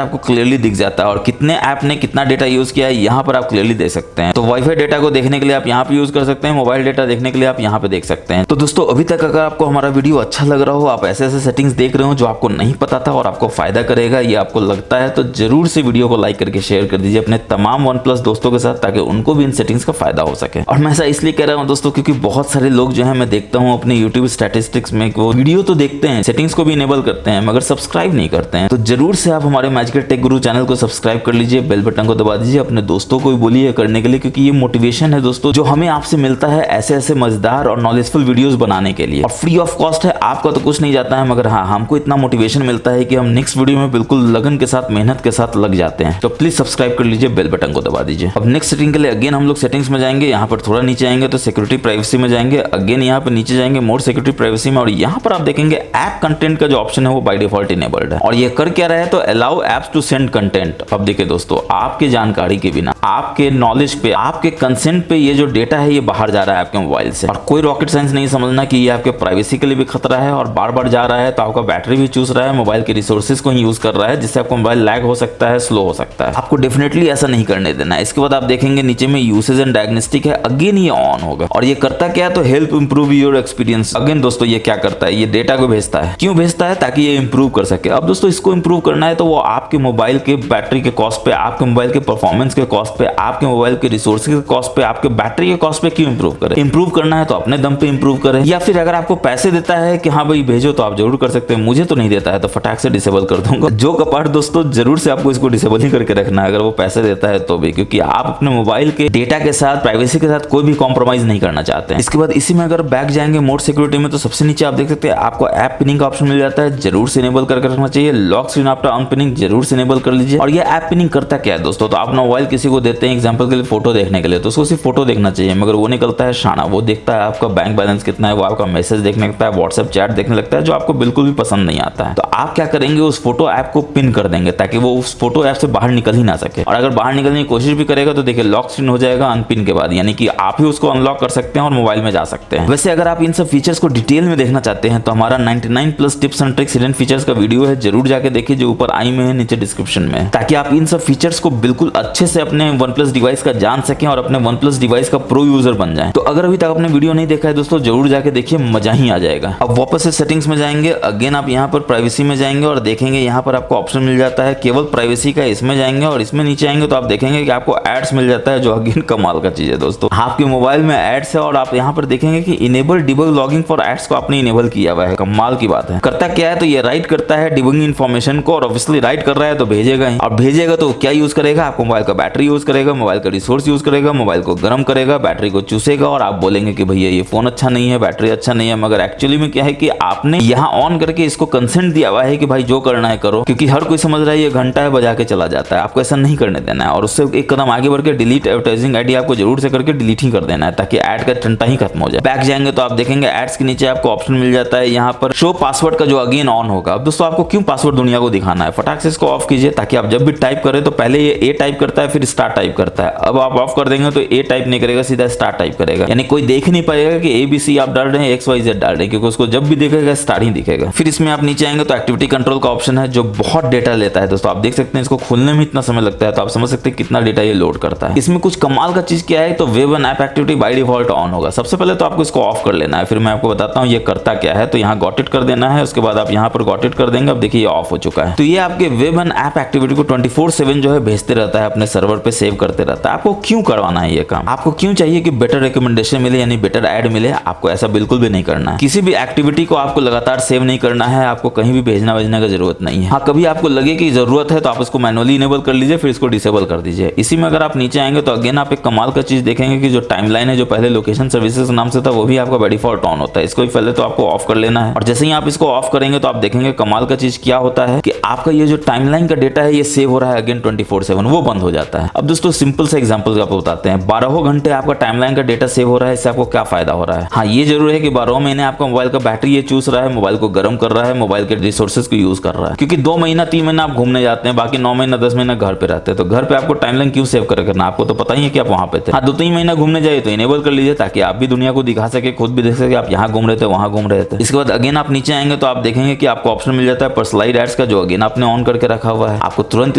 आपको क्लियरली दिख जाता है। और कितने ऐप ने कितना डेटा यूज किया है, यहाँ पर आप क्लियरली देख सकते हैं। तो वाईफाई डेटा को देखने के लिए आप यहाँ पे यूज कर सकते हैं, मोबाइल डेटा देखने के लिए आप यहाँ पे देख सकते हैं। तो दोस्तों अभी तक अगर आपको हमारा वीडियो अच्छा लग रहा हो, आप ऐसे ऐसे सेटिंग्स देख रहे हो जो आपको नहीं पता था और आपको फायदा करेगा, ये आपको लगता है, तो जरूर से वीडियो को लाइक करके शेयर कर दीजिए अपने तमाम OnePlus दोस्तों के साथ, ताकि उनको भी इन सेटिंग्स का फायदा हो सके। और मैं ऐसा इसलिए कह रहा हूँ दोस्तों, क्योंकि बहुत सारे लोग जो है मैं देखता हूँ अपने YouTube स्टैटिस्टिक्स में, वो वीडियो तो देखते हैं, सेटिंग्स को भी इनेबल करते हैं, मगर सब्सक्राइब नहीं करते हैं। तो जरूर से आप हमारे मैजिकल टेक गुरु चैनल को सब्सक्राइब कर लीजिए, बेल बटन को दबा दीजिए, अपने दोस्तों को भी बोलिए करने के लिए, क्योंकि ये मोटिवेशन है दोस्तों जो हमें आपसे मिलता है ऐसे ऐसे मजेदार और नॉलेजफुल वीडियोस बनाने के लिए। और फ्री ऑफ कॉस्ट है, आपका तो कुछ नहीं जाता है, मगर हाँ हमको इतना मोटिवेशन मिलता है कि हम नेक्स्ट वीडियो में बिल्कुल लगन के साथ, मेहनत के साथ लग जाते हैं। तो प्लीज सब्सक्राइब कर लीजिए, बेल बटन को दबा दीजिए। अब नेक्स्ट सेटिंग के लिए अगेन हम लोग सेटिंग्स में जाएंगे, यहाँ पर थोड़ा नीचे आएंगे तो सिक्योरिटी प्राइवेसी में जाएंगे, अगेन यहाँ पर नीचे जाएंगे मोर सिक्योरिटी प्राइवेसी में, और यहाँ पर आप देखेंगे ऐप कंटेंट का जो ऑप्शन है वो बाय डिफॉल्ट इनेबल्ड है। और ये कर क्या रहा है, तो allow apps to send content. अब देखिए दोस्तों, आपके जानकारी के बिना, आपके नॉलेज पे, आपके कंसेंट पे ये जो डेटा है ये बाहर जा रहा है आपके मोबाइल से। और कोई रॉकेट साइंस नहीं समझना कि ये आपके प्राइवेसी के लिए भी खतरा है, और बार बार जा रहा है तो आपका बैटरी भी चूस रहा है, मोबाइल के रिसोर्सेज को ही यूज कर रहा है, जिससे आपको मोबाइल लैग हो सकता है, स्लो हो सकता है। आपको डेफिनेटली ऐसा नहीं करने देना है। इसके बाद आप देखेंगे नीचे में यूसेज एंड डायग्नोस्टिक है, अगेन ये ऑन होगा। और ये करता क्या है, तो help improve your experience. Again दोस्तों ये क्या करता है, ये डेटा को भेजता है। क्यों भेजता है, ताकि ये इंप्रूव कर सके। अब दोस्तों इसको इंप्रूव करना है तो वो आपके मोबाइल के बैटरी के कॉस्ट पे, आपके मोबाइल के परफॉर्मेंस के कॉस्ट पे, आपके मोबाइल के रिसोर्सेज के कॉस्ट पे, आपके बैटरी के कॉस्ट पे क्यों इंप्रूव करे। इंप्रूव करना है तो अपने दम पे इंप्रूव करे, या फिर अगर आपको पैसे देता है कि हाँ भाई भेजो, तो आप जरूर कर सकते हैं। मुझे तो नहीं देता है तो फटाक से डिसेबल कर दूंगा। जो कपाट दोस्तों जरूर से आपको इसको डिसेबल ही करके रखना है, अगर वो पैसे देता है तो भी, क्योंकि आप अपने मोबाइल के डेटा के साथ, प्राइवेसी के साथ कोई भी कॉम्प्रोमाइज नहीं करना चाहते हैं। इसके बाद इसी में अगर बैक जाएंगे मोड सिक्योरिटी में, तो सबसे नीचे आप देख सकते हैं आपको ऐप पिनिंग का ऑप्शन मिल जाता है, जरूर से इनेबल करके रखना चाहिए। लॉक स्क्रीन आफ्टर अनपिनिंग जरूर से इनेबल कर लीजिए। और ये ऐप पिनिंग करता क्या है दोस्तों, तो आप मोबाइल किसी को देते हैं एग्जांपल के लिए फोटो देखने के लिए, तो उसको सिर्फ फोटो देखना चाहिए, मगर वो निकलता है शाना, वो देखता है आपका बैंक बैलेंस कितना है, वो आपका मैसेज देखने लगता है, व्हाट्सएप चैट देखने लगता है, जो आपको बिल्कुल भी पसंद नहीं आता है। तो आप क्या करेंगे, उस फोटो ऐप को पिन कर देंगे ताकि वो उस फोटो ऐप से बाहर निकल ही ना सके। और अगर बाहर निकलने की कोशिश भी करेगा तो देखिए लॉक स्क्रीन हो जाएगा अनपिन के बाद, यानी कि आप ही उसको अनलॉक कर सकते हैं और मोबाइल में जा सकते हैं। वैसे अगर आप इन सब फीचर्स को डिटेल में देखना चाहते हैं तो हमारा 99+ tips and tricks hidden features का वीडियो है, जरूर जाके देखिए, जो ऊपर आई में है, नीचे डिस्क्रिप्शन में, ताकि आप इन सब फीचर्स को बिल्कुल अच्छे से अपने OnePlus डिवाइस का जान सकें और अपने OnePlus डिवाइस का प्रो यूजर बन जाएं। तो अगर अभी तक आपने वीडियो नहीं देखा है दोस्तों, जरूर जाके देखिए, मजा ही आ जाएगा। अब वापस से सेटिंग्स में जाएंगे, अगेन आप यहाँ पर प्राइवेसी में जाएंगे और देखेंगे यहाँ पर आपको ऑप्शन मिल जाता है केवल प्राइवेसी का, इसमें जाएंगे और इसमें नीचे आएंगे तो आप देखेंगे कि आपको एड्स मिल जाता है, जो अगेन कमाल का चीज है दोस्तों। आपके मोबाइल में एड्स है और आप यहाँ पर देखेंगे कि enable debug logging for ads को आपने इनेबल किया हुआ है। कमाल की बात है। करता क्या है, तो ये राइट करता है डिबगिंग इन्फॉर्मेशन को, और ऑब्वियसली राइट कर रहा है तो भेजेगा ही। और भेजेगा तो क्या यूज करेगा, आपको मोबाइल का बैटरी यूज करेगा, मोबाइल का रिसोर्स यूज करेगा, मोबाइल को गर्म करेगा, बैटरी को चूसेगा, और आप बोलेंगे कि भैया ये फोन अच्छा नहीं है, बैटरी अच्छा नहीं है, मगर एक्चुअली में क्या है कि आपने यहाँ ऑन करके इसको कंसेंट दिया हुआ है कि भाई जो करना है करो, क्योंकि हर कोई समझ रहा है ये घंटा है बजा के चला जाता है, आपको ऐसा नहीं करने देना है। और उससे एक कदम आगे बढ़ के डिलीट एडवर्टाइजिंग आईडी आपको जरूर से करके डिलीट ही कर देना है, ताकि ऐड का टंटा ही खत्म हो जाए। बैक जाएंगे तो आप देखेंगे एड्स के नीचे आपको ऑप्शन मिल जाता है यहाँ पर शो पासवर्ड का, जो अगेन ऑन होगा। अब दोस्तों आपको क्यों पासवर्ड दुनिया को दिखाना है, फटाक से इसको ऑफ कीजिए, ताकि आप जब भी टाइप करें तो पहले ये ए टाइप करता है फिर स्टार टाइप करता है। अब आप ऑफ कर देंगे तो ए टाइप नहीं करेगा, सीधा स्टार टाइप करेगा, यानी कोई देख नहीं पाएगा कि ABC आप डाल रहे हैं, XYZ डाल रहे हैं, क्योंकि उसको जब भी देखेगा स्टार ही दिखेगा। फिर इसमें आप नीचे आएंगे तो एक्टिविटी कंट्रोल का ऑप्शन है, जो बहुत डेटा लेता है दोस्तों। आप देख सकते हैं इसको खोलने में इतना समय लगता है, तो आप समझ सकते हैं कितना डेटा ये लोड करता है। इसमें कुछ कमाल का चीज क्या है, तो web and app activity by default on होगा। सबसे पहले तो आपको इसको ऑफ कर लेना है, फिर मैं आपको बताता हूँ ये करता क्या है। तो यहाँ गॉट इट कर देना है, उसके बाद आप यहाँ पर गॉट इट कर देंगे। अब देखिए ये ऑफ हो चुका है। तो ये आपके वेब एंड ऐप एक्टिविटी को 24/7 जो है भेजते रहता है, अपने सर्वर पे सेव करते रहता है। आपको क्यों करवाना है ये काम, आपको क्यों चाहिए कि बेटर रिकमेंडेशन मिले, यानी बेटर ऐड मिले, आपको ऐसा बिल्कुल भी नहीं करना है। किसी भी एक्टिविटी को आपको लगातार सेव नहीं करना है, आपको कहीं भी भेजना भेजने का जरूरत नहीं है। हाँ, कभी आपको लगे कि जरूरत है तो आप उसको मैनुअली इनेबल कर लीजिए, फिर इसको डिसेबल कर दीजिए। इसी में अगर आप नीचे आएंगे तो अगेन आप एक कमाल का चीज देखेंगे कि जो टाइमलाइन है, जो पहले लोकेशन सर्विसेज नाम से था, वो भी आपका बाय डिफॉल्ट ऑन होता है। इसको भी पहले तो आपको ऑफ कर लेना है, और जैसे ही आप इसको ऑफ करेंगे तो आप देखेंगे कमाल का चीज क्या होता है कि आपका ये जो टाइमलाइन का डेटा है ये सेव हो रहा है अगेन 24/7, वो बंद हो जाता है। अब दोस्तों सिंपल से एग्जांपल आपको बताते हैं। 12 घंटे आपका टाइमलाइन का डेटा सेव हो रहा है, इससे आपको क्या फायदा हो रहा है। हाँ, ये जरूर है कि 12 महीने आपका मोबाइल का बैटरी ये चूस रहा है, मोबाइल को गर्म कर रहा है, मोबाइल के रिसोर्सेज को यूज कर रहा है, क्योंकि 2 महीना 3 महीना आप घूमने जाते हैं, बाकी 9 महीना 10 महीना घर पे रहते हैं। तो घर पे आपको टाइमलाइन क्यों सेव करना, आपको तो पता ही है कि आप वहां पे थे। हाँ, 2-3 महीना घूमने जाइए तो इनेबल कर लीजिए, ताकि आप भी दुनिया को दिखा सके, खुद भी देख सके आप यहाँ घूम रहे थे, वहां घूम रहे थे। इसके बाद अगेन आप नीचे आएंगे तो आप देखेंगे कि आपको ऑप्शन मिल जाता है पर्सनलाइज्ड एड्स का, जो अगेन आपने ऑन करके रखा हुआ है। आपको तुरंत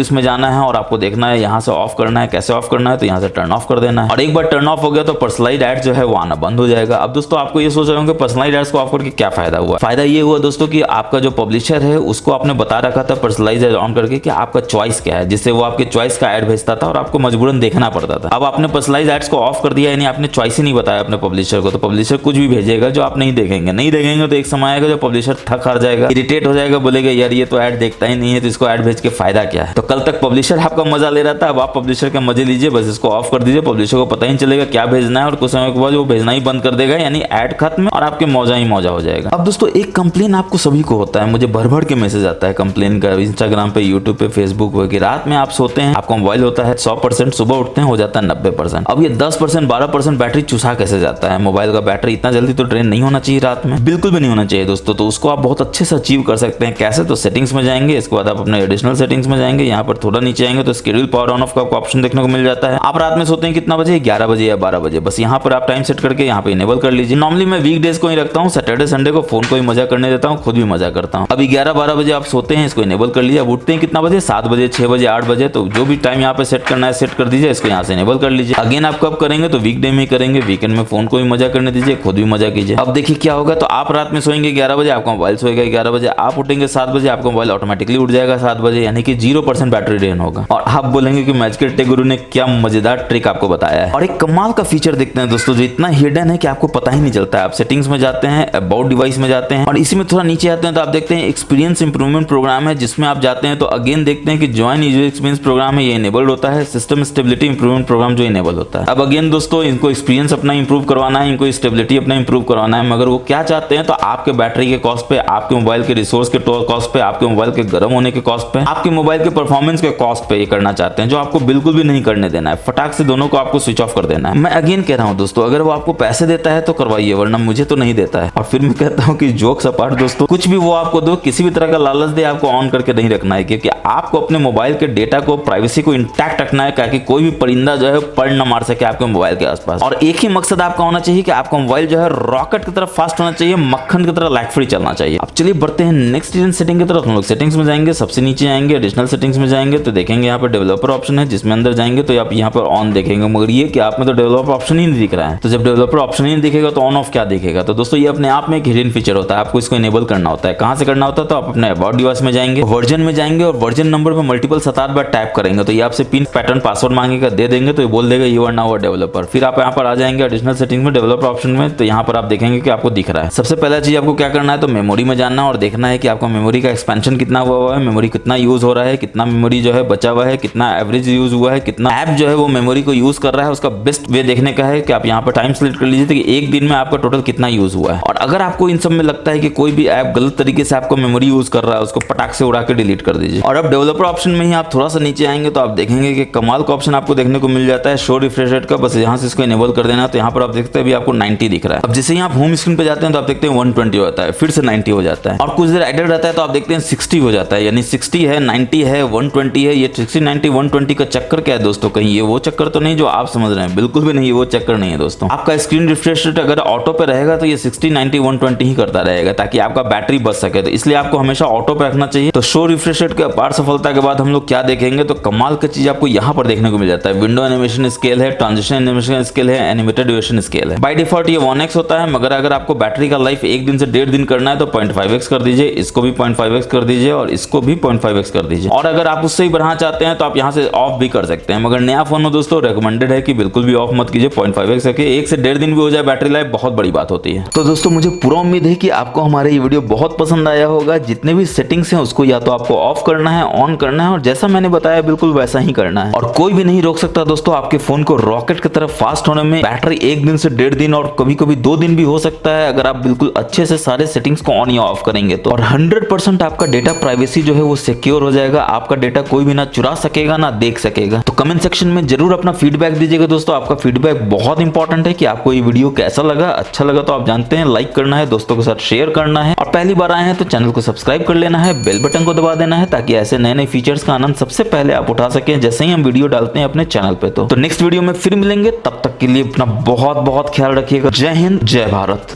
इसमें जाना है और आपको देखना है यहाँ से ऑफ करना है। कैसे ऑफ करना है, तो यहाँ से टर्न ऑफ कर देना है, और एक बार टर्न ऑफ हो गया तो पर्सनलाइज्ड एड्स जो है वो आना बंद हो जाएगा। अब दोस्तों आपको ये सोच रहे होंगे पर्सनलाइज्ड एड्स को ऑफ करके क्या फायदा हुआ। फायदा ये हुआ दोस्तों कि आपका जो पब्लिशर है उसको आपने बता रखा था पर्सनलाइज्ड एड ऑन करके कि आपका चॉइस क्या है, जिससे वो आपके चॉइस का एड भेजता था और आपको मजबूरन देखना पड़ता था। अब आपने पर्सनलाइज्ड एड्स को ऑफ कर दिया, यानी आपने चॉइस ही नहीं बताया अपने पब्लिशर को, तो पब्लिशर कुछ भी भेजेगा जो आप नहीं देखेंगे तो एक समय आएगा जो पब्लिशर थक हार जाएगा, इरिटेट हो जाएगा, बोलेगा यार ये तो ऐड देखता ही नहीं है, तो इसको ऐड भेज के फायदा क्या है। तो कल तक पब्लिशर आपका मजा ले रहा था, अब आप पब्लिशर का मजे लीजिए, बस इसको ऑफ कर दीजिए। पब्लिशर को पता ही नहीं चलेगा क्या भेजना है, और कुछ समय के बाद वो भेजना ही बंद कर देगा, यानी ऐड खत्म और आपके मौजा ही मौजा हो जाएगा। अब दोस्तों एक कंप्लेन आपको सभी को होता है, मुझे भर के मैसेज आता है कंप्लेन का, इंस्टाग्राम पे, यूट्यूब पे, फेसबुक पे, कि रात में आप सोते हैं, आपका मोबाइल होता है 100%, सुबह उठते हैं हो जाता है 90%। अब ये 10% 12% बैटरी चूसा कैसे जाता है। मोबाइल का बैटरी इतना जल्दी तो ड्रेन नहीं होना चाहिए रात में, बिल्कुल भी नहीं होना चाहिए दोस्तों। तो उसको आप बहुत अच्छे से अचीव कर सकते हैं। कैसे, तो सेटिंग्स में जाएंगे, इसके बाद आप अपने एडिशनल सेटिंग्स में जाएंगे, यहाँ पर थोड़ा नीचे आएंगे तो शेड्यूल पावर ऑन ऑफ का ऑप्शन देखने को मिल जाता है। आप रात में सोते हैं कितना बजे, 11 बजे या 12 बजे, बस यहाँ पर आप टाइम सेट करके यहाँ पे इनेबल कर लीजिए। नॉर्मली मैं वीकडेज को ही रखता हूँ, सैटरडे संडे को फोन को ही मजा करने देता हूँ, खुद भी मजा करता हूँ। अभी 11-12 बजे आप सोते हैं, इसको इनेबल कर लीजिए। अब उठते हैं कितना बजे, 7 बजे, 6 बजे, 8 बजे, तो जो भी टाइम यहाँ पे सेट करना है सेट कर दीजिए, इसको यहाँ से इनेबल कर लीजिए। अगेन आप कब करेंगे, तो वीकडे में करेंगे, वीकेंड में फोन को ही मजा करने दीजिए, खुद भी मजा कीजिए। अब देखिए क्या होगा, तो आप रात में सोएंगे 11 बजे, आपका मोबाइल सोएगा 11 बजे, आप उठेंगे 7 बजे, आपका मोबाइल ऑटोमेटिकली उठ जाएगा 7 बजे, यानी कि 0% बैटरी ड्रेन होगा। और आप बोलेंगे कि मैजिक टेक गुरु ने क्या मजेदार ट्रिक आपको बताया है। और एक कमाल का फीचर देखते हैं दोस्तों, जो इतना हिडन है कि आपको पता ही नहीं चलता है। आप सेटिंग्स में जाते हैं, अबाउट डिवाइस में जाते हैं, और इसी में थोड़ा नीचे आते हैं तो आप देखते हैं एक्सपीरियंस इंप्रूवमेंट प्रोग्राम है, जिसमें आप जाते हैं तो अगेन देखते हैं कि ज्वाइन यूजर एक्सपीरियंस प्रोग्राम है, ये इनेबल्ड होता है। सिस्टम स्टेबिलिटी इंप्रूवमेंट प्रोग्राम जो इनेबल होता है। अब अगेन दोस्तों इनको एक्सपीरियंस अपना इंप्रूव करवाना है, इनको स्टेबिलिटी अपना इंप्रूव करवाना है, मगर वो क्या चाहते हैं, तो आपके बैटरी के कॉस्ट पे आपके मोबाइल के रिसोर्स के कॉस्ट पे, आपके मोबाइल के गर्म होने के कॉस्ट पे, आपके मोबाइल के परफॉर्मेंस के कॉस्ट पे ये करना चाहते हैं, जो आपको बिल्कुल भी नहीं करने देना है। फटाक से दोनों को आपको स्विच ऑफ कर देना है। मैं अगेन कह रहा हूं दोस्तों, अगर वो आपको पैसे देता है तो करवाइए, वरना मुझे तो नहीं देता है। और फिर मैं कहता हूं कि जोक्स अपार्ट दोस्तों, कुछ भी वो आपको दो, किसी भी तरह का लालच दे, आपको ऑन करके नहीं रखना है, क्योंकि आपको अपने मोबाइल के डेटा को, प्राइवेसी को इंटैक्ट रखना है, ताकि कोई भी परिंदा जो है पड़ न मार सके आपके मोबाइल के आसपास। और एक ही मकसद आपका होना चाहिए कि आपका मोबाइल जो है रॉकेट की तरफ फास्ट होना चाहिए, मक्खन की तरह लैग फ्री चलना चाहिए। अब चलिए बढ़ते हैं नेक्स्ट सेटिंग की तरफ। हम लोग सेटिंग्स में जाएंगे, सबसे नीचे आएंगे, एडिशनल सेटिंग्स में जाएंगे तो देखेंगे यहाँ पर डेवलपर ऑप्शन है, जिसमें अंदर जाएंगे तो आप यहाँ पर ऑन देखेंगे, मगर ये कि आप में तो डेवलपर ऑप्शन ही नहीं दिख रहा है। तो जब डेवलपर ऑप्शन ही नहीं दिखेगा तो ऑन ऑफ क्या दिखेगा? तो दोस्तों ये अपने आप में एक हिडन फीचर होता है, आपको इसको इनेबल करना होता है। कहां से करना होता है? तो आप अपने अबाउट डिवाइस में जाएंगे, वर्जन में जाएंगे और वर्जन नंबर पे मल्टीपल 7 बार टाइप करेंगे तो ये आपसे पिन पैटर्न पासवर्ड मांगेगा, दे देंगे तो ये बोल देगा you are now a developer. फिर आप यहाँ पर आ जाएंगे एडिशनल सेटिंग में, डेवलपर ऑप्शन में, तो यहाँ पर आप देखेंगे कि आपको दिख रहा है। सबसे पहला चीज आपको क्या करना है, तो मेमोरी में जाना और देखना है कि आपका मेमोरी का एक्सपेंशन कितना हुआ है, मेमोरी कितना यूज हो रहा है, कितना मेमोरी जो है बचा हुआ है, कितना एवरेज यूज हुआ है, कितना ऐप जो है वो मेमोरी को यूज कर रहा है। उसका बेस्ट वे देखने का है कि आप यहाँ पर टाइम सिलेक्ट कर लीजिए कि एक दिन में आपका टोटल कितना यूज हुआ है। और अगर आपको इन सब में लगता है कि कोई भी ऐप गलत तरीके से आपको मेमोरी यूज कर रहा है, उसको पटाख से उड़ा के डिलीट कर दीजिए। और अब डेवलपर ऑप्शन में ही आप थोड़ा सा नीचे आएंगे तो आप देखेंगे कि कमाल का ऑप्शन आपको देखने को मिल जाता है, शो रिफ्रेश रेट का। बस यहाँ से इसको इनेबल कर देना, तो यहाँ पर आप देखते हैं अभी आपको 90 दिख रहा है। अब जैसे ही आप होम स्क्रीन पे जाते हैं तो आप देखते हैं 120 होता है, फिर से 90 हो जाता है, और कुछ देर एडेड रहता है तो आप देखते हैं 60 हो जाता है। यानी 60 है, 90 है, 120 है। ये 60, 90, 120 का चक्कर क्या है दोस्तों? कहीं ये वो चक्कर तो नहीं जो आप समझ रहे हैं? बिल्कुल भी नहीं, ये वो चक्कर नहीं है दोस्तों। आपका स्क्रीन रिफ्रेश रेट अगर ऑटो पे रहेगा तो ये 60, 90, 120 ही करता रहेगा, ताकि आपका बैटरी बच सके। तो इसलिए आपको हमेशा ऑटो पे रखना चाहिए। तो शो रिफ्रेश रेट के अपार सफलता के बाद हम लोग क्या देखेंगे, तो कमाल का चीज आपको यहाँ पर देखने को मिल जाता है। विंडो एनिमेशन स्केल है, ट्रांजिशन एनिमेशन स्केल है, एनिमेटेड ड्यूरेशन स्केल है। बाय डिफॉल्ट ये 1x होता है, मगर अगर आपको बैटरी का लाइफ 1 दिन से 1.5 दिन करना है तो 0.5x कर दीजिए, इसको भी 0.5x कर दीजिए और इसको भी 0.5x कर दीजिए। और अगर आप उससे ही बढ़ाना चाहते हैं तो आप यहाँ से ऑफ भी कर सकते हैं, मगर नया फोन में दोस्तों रेकमेंडेड है कि बिल्कुल भी ऑफ मत कीजिए। 0.5x रखिए, 1 से 1.5 दिन भी हो जाए बैटरी लाइफ, बहुत बड़ी बात होती है। तो दोस्तों मुझे पूरा उम्मीद है कि आपको हमारे ये वीडियो बहुत पसंद आया होगा। जितने भी सेटिंग्स हैं उसको या तो आपको ऑफ करना है, ऑन करना है, और जैसा मैंने बताया बिल्कुल वैसा ही करना है। और कोई भी नहीं रोक सकता दोस्तों आपके फोन को रॉकेट की तरफ फास्ट होने में। बैटरी 1 दिन से 1.5 दिन और कभी कभी 2 दिन भी हो सकता है, अगर आप बिल्कुल अच्छे से सारे सेटिंग्स को ऑन या ऑफ करेंगे तो। और 100% आपका डेटा प्राइवेसी जो है वो सिक्योर हो जाएगा। आपका डेटा कोई भी ना चुरा सकेगा ना देख सकेगा। तो कमेंट सेक्शन में जरूर अपना फीडबैक दीजिएगा दोस्तों। आपका फीडबैक बहुत इंपॉर्टेंट है कि आपको ये वीडियो कैसा लगा। अच्छा लगा तो आप जानते हैं लाइक करना है, दोस्तों के साथ शेयर करना है, और पहली बार आए हैं तो चैनल को सब्सक्राइब कर लेना है, बेल बटन को दबा देना है, ताकि ऐसे नए नए फीचर्स का आनंद सबसे पहले आप उठा सकें जैसे ही हम वीडियो डालते हैं अपने चैनल पे। तो नेक्स्ट वीडियो में फिर मिलेंगे, तब तक के लिए अपना बहुत बहुत ख्याल रखिएगा। जय हिंद, जय भारत।